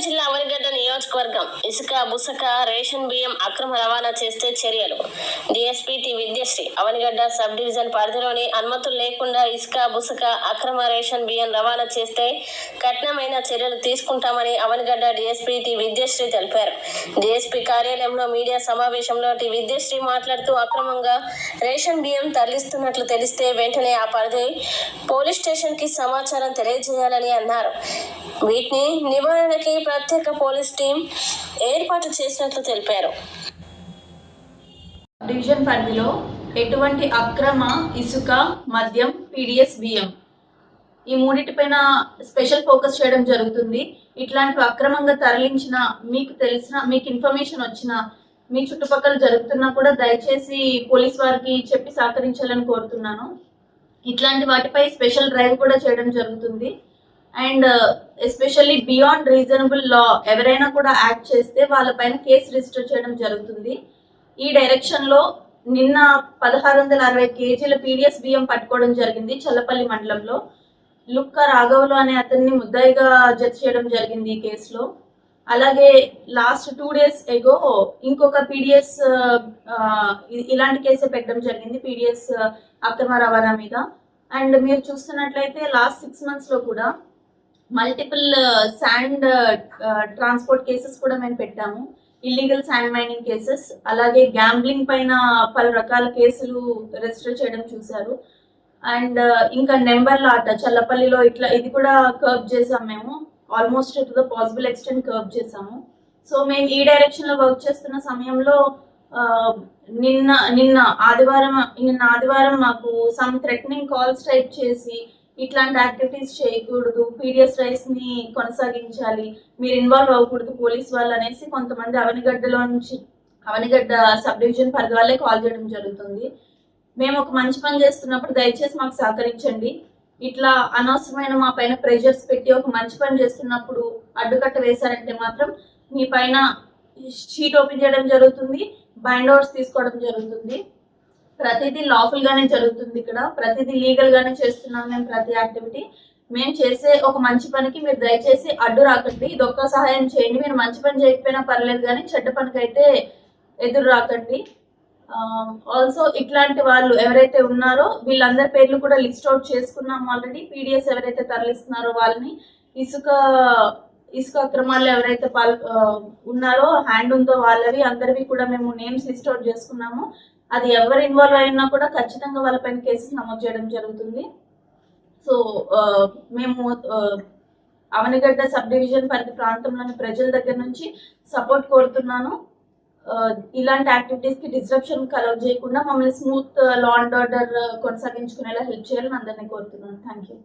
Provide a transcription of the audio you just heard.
జిల్లా అవనిగడ్డ నియోజకవర్గం ఇసుక బుసక రేషన్ బియ్యం అక్రమ రవాణా చేస్తే చర్యలు. DSP T Vidyasri Avanigadda sub division పరిధిలోని అనుమతులు లేకుండా ఇసుక బుసక అక్రమ రేషన్ బియ్యం రవాణా చేస్తే కఠినమైన చర్యలు తీసుకుంటామని అవనిగడ్డ డీఎస్పీ టి విద్యశ్రీ తెలిపారు. డీఎస్పీ కార్యాలయంలో మీడియా సమావేశంలో టి విద్యశ్రీ మాట్లాడుతూ అక్రమంగా రేషన్ బియ్యం తరలిస్తున్నట్లు తెలిస్తే వెంటనే ఆ పరిధి పోలీస్ స్టేషన్ కి సమాచారం తెలియజేయాలని అన్నారు. వీటిని నివారణకి ప్రత్యేక పోలీస్ టీం ఏర్పాటు చేసినట్లు తెలిపారు. డివిజన్ పరిధిలో ఎటువంటి అక్రమ ఇసుక మద్యం పీడిఎస్ బియ్యం ఈ మూడింటిపైన స్పెషల్ ఫోకస్ చేయడం జరుగుతుంది. ఇట్లాంటివి అక్రమంగా తరలించిన మీకు తెలిసిన మీకు ఇన్ఫర్మేషన్ వచ్చిన మీ చుట్టుపక్కల జరుగుతున్నా కూడా దయచేసి పోలీస్ వారికి చెప్పి సహకరించాలని కోరుతున్నాను. ఇట్లాంటి వాటిపై స్పెషల్ డ్రైవ్ కూడా చేయడం జరుగుతుంది. అండ్ ఎస్పెషల్లీ బియాండ్ రీజనబుల్ లా ఎవరైనా కూడా యాక్ట్ చేస్తే వాళ్ళపైన కేసు రిజిస్టర్ చేయడం జరుగుతుంది. ఈ డైరెక్షన్ లో నిన్న 1660 కేజీల పీడిఎస్ బియ్యం పట్టుకోవడం జరిగింది. చల్లపల్లి మండలంలో లుక్క రాఘవులు అనే అతన్ని ముద్దాయిగా జత చేయడం జరిగింది ఈ కేసులో. అలాగే లాస్ట్ 2 days ఎగో ఇంకొక పీడిఎస్ ఇలాంటి కేసే పెట్టడం జరిగింది పీడిఎస్ అక్రమ రవాణా మీద. అండ్ మీరు చూస్తున్నట్లయితే లాస్ట్ 6 months లో కూడా మల్టిపుల్ శాండ్ ట్రాన్స్పోర్ట్ కేసెస్ కూడా మేము పెట్టాము. ఇల్లీగల్ శాండ్ మైనింగ్ కేసెస్, అలాగే గ్యాంబ్లింగ్ పైన పలు రకాల కేసులు రిజిస్టర్ చేయడం చూశారు. అండ్ ఇంకా నెంబర్ల ఆట చల్లపల్లిలో ఇట్లా ఇది కూడా కర్బ్ చేసాం మేము. Almost to the possible extent curb చేసాము. సో మేము ఈ డైరెక్షన్ లో వర్క్ చేస్తున్న సమయంలో నిన్న ఆదివారం మాకు సమ్ థ్రెటనింగ్ కాల్స్ టైప్ చేసి ఇట్లాంటి యాక్టివిటీస్ చేయకూడదు, పీడిఎస్ రైస్ ని కొనసాగించాలి, మీరు ఇన్వాల్వ్ అవ్వకూడదు పోలీస్ వాళ్ళు అనేసి కొంతమంది అవనిగడ్డ సబ్ డివిజన్ పరిధి వాళ్ళే కాల్ చేయడం జరుగుతుంది. మేము ఒక మంచి పని చేస్తున్నప్పుడు దయచేసి మాకు సహకరించండి. ఇట్లా అనవసరమైన మా పైన ప్రెషర్స్ పెట్టి ఒక మంచి పని చేస్తున్నప్పుడు అడ్డుకట్ట వేశారంటే మాత్రం మీ పైన షీట్ ఓపెన్ చేయడం జరుగుతుంది, బైండ్ ఓవర్స్ తీసుకోవడం జరుగుతుంది. ప్రతిదీ లాఫుల్ గానే జరుగుతుంది. ఇక్కడ ప్రతిదీ లీగల్ గానే చేస్తున్నాం మేము. ప్రతి యాక్టివిటీ మేము చేసే ఒక మంచి పనికి మీరు దయచేసి అడ్డు రాకండి. ఇదొక్క సహాయం చేయండి. మీరు మంచి పని చేయకపోయినా పర్లేదు కానీ చెడ్డ పనికి అయితే ఎదురు రాకండి. ఆల్సో ఇట్లాంటి వాళ్ళు ఎవరైతే ఉన్నారో వీళ్ళందరి పేర్లు కూడా లిస్ట్ అవుట్ చేసుకున్నాము ఆల్రెడీ. పీడిఎస్ ఎవరైతే తరలిస్తున్నారో వాళ్ళని, ఇసుక అక్రమాలు ఎవరైతే ఉన్నారో హ్యాండ్ ఉందో వాళ్ళవి అందరివి కూడా మేము నేమ్స్ లిస్ట్ అవుట్ చేసుకున్నాము. అది ఎవరు ఇన్వాల్వ్ అయినా కూడా ఖచ్చితంగా వాళ్ళపైన కేసెస్ నమోదు చేయడం జరుగుతుంది. సో మేము అవనిగడ్డ సబ్ డివిజన్ పరిధి ప్రాంతంలోని ప్రజల దగ్గర నుంచి సపోర్ట్ కోరుతున్నాను. ఇలాంటి యాక్టివిటీస్ కి డిస్ట్రప్షన్ కలవ్ చేయకుండా మమ్మల్ని స్మూత్ లా అండ్ ఆర్డర్ కొనసాగించుకునేలా హెల్ప్ చేయాలని అందరినీ కోరుతున్నాను. Thank you.